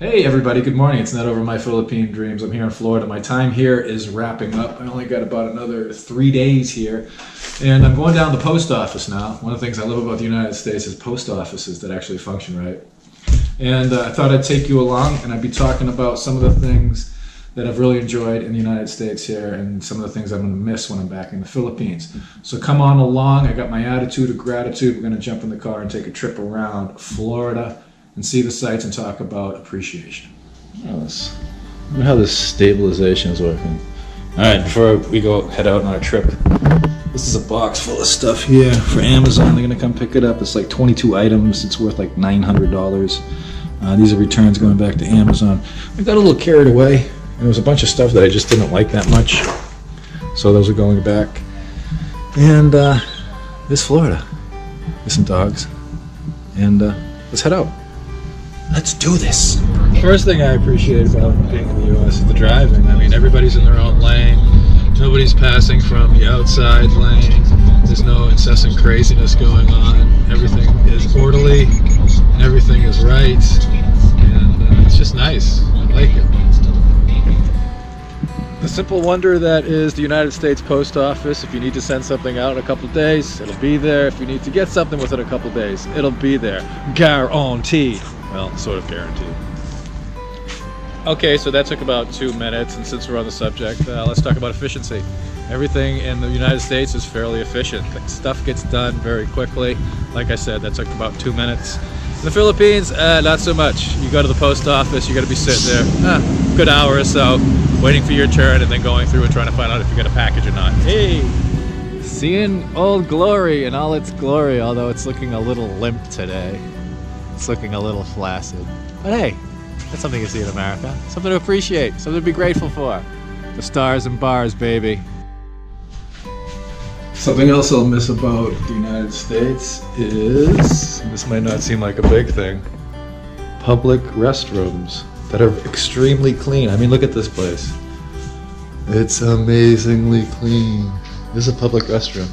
Hey everybody, good morning. It's Ned over my Philippine dreams. I'm here in Florida. My time here is wrapping up. I only got about another 3 days here. And I'm going down to the post office now. One of the things I love about the United States is post offices that actually function right. And I thought I'd take you along and I'd be talking about some of the things that I've really enjoyed in the United States here and some of the things I'm going to miss when I'm back in the Philippines. So come on along. I got my attitude of gratitude. We're going to jump in the car and take a trip around Florida and see the sights and talk about appreciation. Look at how this stabilization is working. Alright, before we head out on our trip, this is a box full of stuff here for Amazon. They're gonna come pick it up. It's like 22 items. It's worth like $900. These are returns going back to Amazon. I got a little carried away. And there was a bunch of stuff that I just didn't like that much. So those are going back. And this Florida. There's some dogs. And let's head out. Let's do this. First thing I appreciate about being in the U.S. is the driving. I mean, everybody's in their own lane. Nobody's passing from the outside lane. There's no incessant craziness going on. Everything is orderly, and everything is right, and it's just nice. I like it. The simple wonder that is the United States Post Office. If you need to send something out in a couple of days, it'll be there. If you need to get something within a couple of days, it'll be there. Guaranteed. Well, sort of guaranteed. Okay, so that took about 2 minutes, and since we're on the subject, let's talk about efficiency. Everything in the United States is fairly efficient. Like, stuff gets done very quickly. Like I said, that took about 2 minutes. In the Philippines, not so much. You go to the post office, you gotta be sitting there a good hour or so, waiting for your turn, and then going through and trying to find out if you get a package or not. Hey! Seeing Old Glory in all its glory, although it's looking a little limp today. It's looking a little flaccid. But hey, that's something to see in America. Something to appreciate, something to be grateful for. The stars and bars, baby. Something else I'll miss about the United States is, this might not seem like a big thing, public restrooms that are extremely clean. I mean, look at this place. It's amazingly clean. This is a public restroom.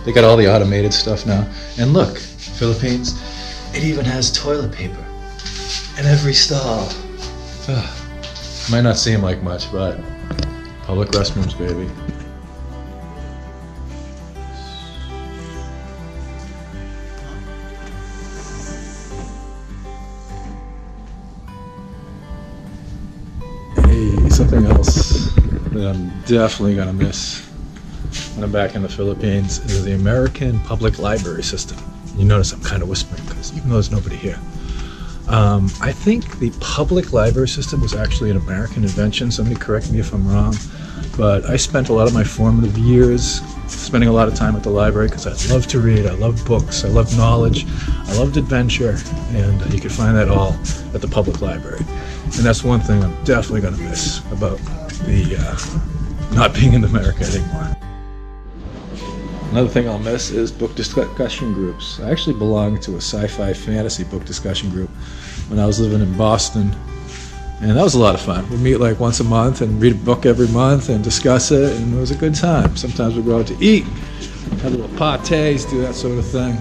They got all the automated stuff now. And look, Philippines, it even has toilet paper in every stall. Might not seem like much, but public restrooms, baby. Hey, something else that I'm definitely gonna miss when I'm back in the Philippines is the American public library system. You notice I'm kind of whispering because even though there's nobody here. I think the public library system was actually an American invention. Somebody correct me if I'm wrong. But I spent a lot of my formative years spending a lot of time at the library because I love to read, I love books, I love knowledge, I loved adventure, and you can find that all at the public library. And that's one thing I'm definitely going to miss about the not being in America anymore. Another thing I'll miss is book discussion groups. I actually belonged to a sci-fi fantasy book discussion group when I was living in Boston, and that was a lot of fun. We'd meet like once a month and read a book every month and discuss it, and it was a good time. Sometimes we'd go out to eat, have little parties, do that sort of thing.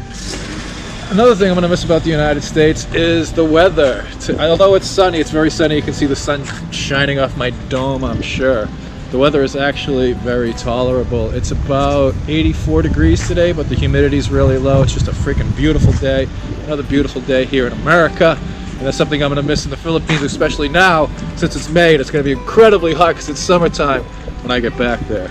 Another thing I'm going to miss about the United States is the weather. Although it's sunny, it's very sunny. You can see the sun shining off my dome, I'm sure. The weather is actually very tolerable. It's about 84 degrees today, but the humidity is really low. It's just a freaking beautiful day. Another beautiful day here in America. And that's something I'm going to miss in the Philippines, especially now, since it's May and it's going to be incredibly hot because it's summertime when I get back there.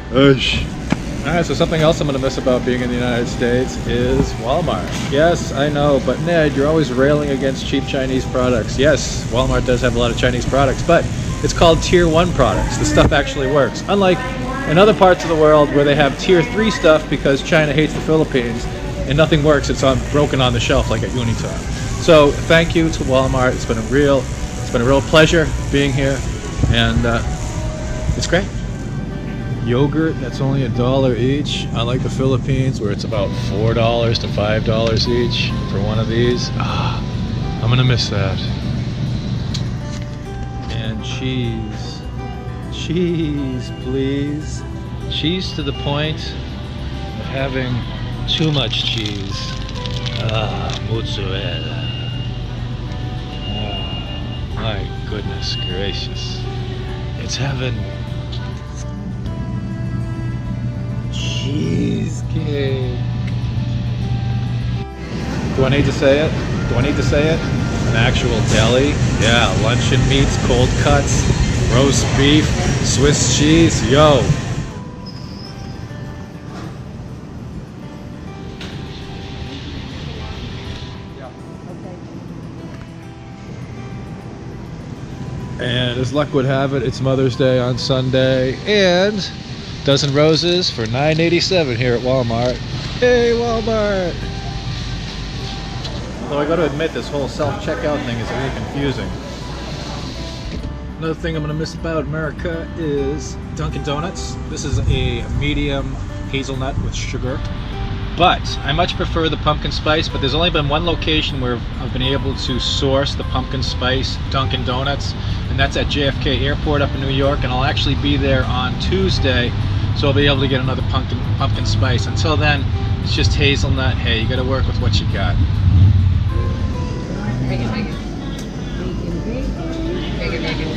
Alright, so something else I'm going to miss about being in the United States is Walmart. Yes, I know, but Ned, you're always railing against cheap Chinese products. Yes, Walmart does have a lot of Chinese products, but it's called Tier 1 products. The stuff actually works. Unlike in other parts of the world where they have Tier 3 stuff because China hates the Philippines and nothing works, it's broken on the shelf like at Uniton. So thank you to Walmart. It's been a real pleasure being here, and it's great. Yogurt, that's only $1 each. Unlike the Philippines where it's about $4 to $5 each for one of these. I'm gonna miss that. And cheese. Cheese, please. Cheese to the point of having too much cheese. Mozzarella. My goodness. goodness gracious. It's heaven. Cheesecake. Do I need to say it? Do I need to say it? An actual deli? Yeah, luncheon meats, cold cuts, roast beef, Swiss cheese, yo. And as luck would have it, it's Mother's Day on Sunday, and dozen roses for $9.87 here at Walmart. Hey, Walmart! Although I got to admit, this whole self-checkout thing is really confusing. Another thing I'm going to miss about America is Dunkin Donuts. This is a medium hazelnut with sugar. But I much prefer the pumpkin spice, but there's only been one location where I've been able to source the pumpkin spice Dunkin Donuts, and that's at JFK Airport up in New York, and I'll actually be there on Tuesday, so I'll be able to get another pumpkin spice. Until then, it's just hazelnut. Hey, you gotta work with what you got. Bacon, bacon. Bacon, bacon.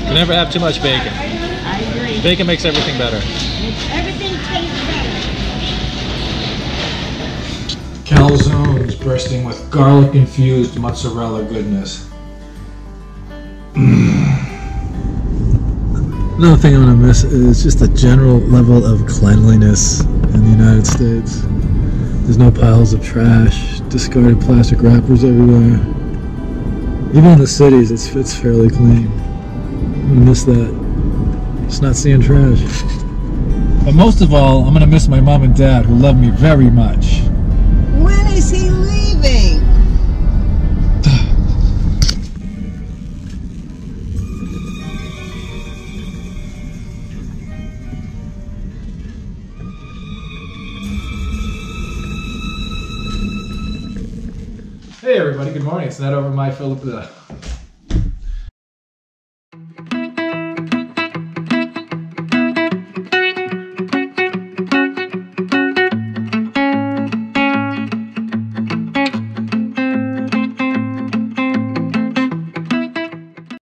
You never have too much bacon. I agree. Bacon makes everything better. Everything tastes better. Calzones bursting with garlic-infused mozzarella goodness. Another thing I'm going to miss is just the general level of cleanliness in the United States. There's no piles of trash, discarded plastic wrappers everywhere. Even in the cities, it's fairly clean. I'm going to miss that. Just not seeing trash. But most of all, I'm going to miss my mom and dad, who love me very much. When is he leaving? Hey everybody, good morning. It's Ned over my Philippine.